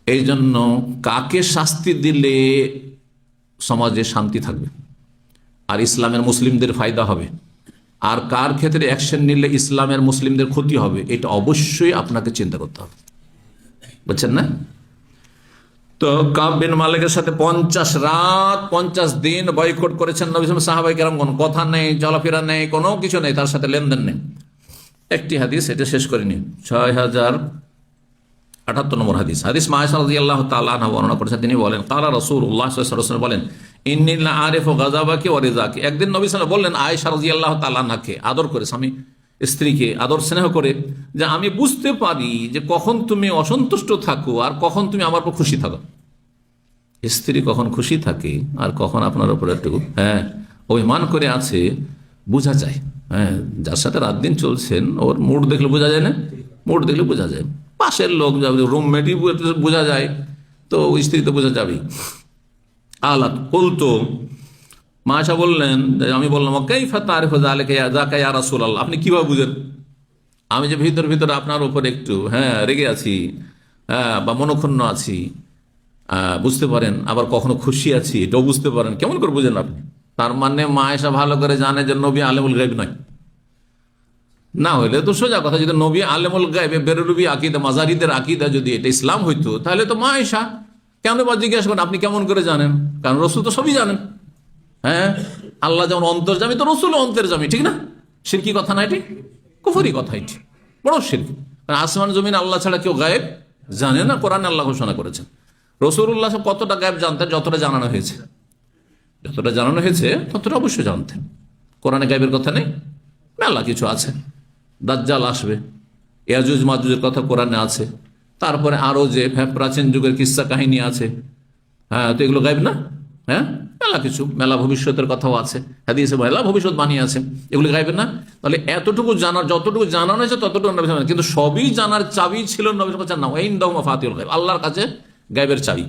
এই জন্য কাকে শাস্তি দিলে সমাজে শান্তি থাকবে আর ইসলামের মুসলিমদের ফায়দা হবে, আর কার ক্ষেত্রে অ্যাকশন নিলে ইসলামের মুসলিমদের ক্ষতি হবে, এটা অবশ্যই আপনাকে চিন্তা করতে হবে। বুঝছেন না? তো কাব বিন মালিকের সাথে 50 রাত 50 দিন বয়কট করেছেন নবী সাহাবায়ে কেরাম। কোনো কথা নেই, চলাফেরা নেই, কোনো কিছু নেই, তার সাথে লেনদেন নেই। একটি হাদিস, এটা শেষ করিনি, 6078 নম্বর হাদিস। হাদিস মা আয়েশা রাদিয়াল্লাহু তাআলা আনহা বর্ণনা করেছেন, তিনি বলেন ক্বালা রাসূলুল্লাহ সাল্লাল্লাহু আলাইহি ওয়াসাল্লাম বলেন, ইন্নী লা আরিফু গাযাবাকি ওয়া রিযাকি। একদিন নবী সাল্লাল্লাহু আলাইহি ওয়াসাল্লাম বললেন আয়েশা রাদিয়াল্লাহু তাআলা আনহাকে, আদর করে, স্বামী স্ত্রীকে আদর স্নেহ করে, যে আমি বুঝতে পারি যে কখন তুমি অসন্তুষ্ট থাকো আর কখন তুমি আমার উপর খুশি থাকো। স্ত্রী কখন খুশি থাকে আর কখন আপনার উপর একটু অভিমান করে আছে বোঝা যায়। যার সাথে রাত দিন চলছেন ওর মুড দেখলে বোঝা যায় না? মুড দেখলে বোঝা যায়। পাশের লোক রুমমেটই বোঝা যায়, তো স্ত্রী তো বোঝা যাবেই। আলাদ বলতো মা আয়েশা বললেন, আমি বললাম কাইফা তারিফু যালিকা ইয়া রাসূলুল্লাহ, আপনি কিভাবে বুঝেন আমি যে ভিতর ভিতরে আপনার উপর একটু রেগে আছি, বা মনক্ষুণ্ণ আছি, বুঝতে পারেন, আবার কখনো খুশি আছি, এটাও বুঝতে পারেন, কেমন করে বুঝেন আপনি? তার মানে মা আয়েশা ভালো করে জানে যে নবী আলেমুল গায়ব নয়। না হইলে তো সোজা কথা, যদি নবী আলেমুল গায়বে বেরলবি আকীদা, মাজারিদের আকীদা যদি এটা ইসলাম হইতো, তাহলে তো মা আয়েশা কেন বা জিজ্ঞাসা করেন আপনি কেমন করে জানেন? কারণ রসুল তো সবই জানেন। আল্লাহ যেমন অন্তর্যামী, তো রসুল অন্তর্যামী, ঠিক না? শিরকি কথা না এটি, কুফরি কথা এটি, বড় শিরক। আসমান জমিন আল্লাহ ছাড়া কেউ গায়েব জানে না, কোরআনে আল্লাহ ঘোষণা করেছেন। রাসূলুল্লাহ কতটা গায়েব জানতেন? যতটা জানানো হয়েছে, যতটা জানানো হয়েছে ততটা অবশ্যই জানতেন। কোরআনে গায়েবের কথা নেই, মেলা কিছু আছে। দাজ্জাল আসবে, ইয়াজুজ মাজুজের কথা কোরআনে আছে, তারপরে আরো যে প্রাচীন যুগের কিস্সা কাহিনী আছে, তো এগুলো গায়েব না? মেলা কিছু, মেলা ভবিষ্যতের কথাও আছে, হাদিসে মেলা ভবিষ্যৎবাণী আছে, এগুলো গায়েব না? তাহলে এতটুকু জানার, যতটুকু জানানো হয়েছে ততটুকু নবী সাল্লাল্লাহু আলাইহি ওয়াসাল্লাম, কিন্তু সবই জানার চাবি ছিল নবী সাল্লাল্লাহু আলাইহি ওয়াসাল্লাম, ওয়াইনদাহু মাফাতিহুল গায়ব, আল্লাহর কাছে গায়েবের চাবি।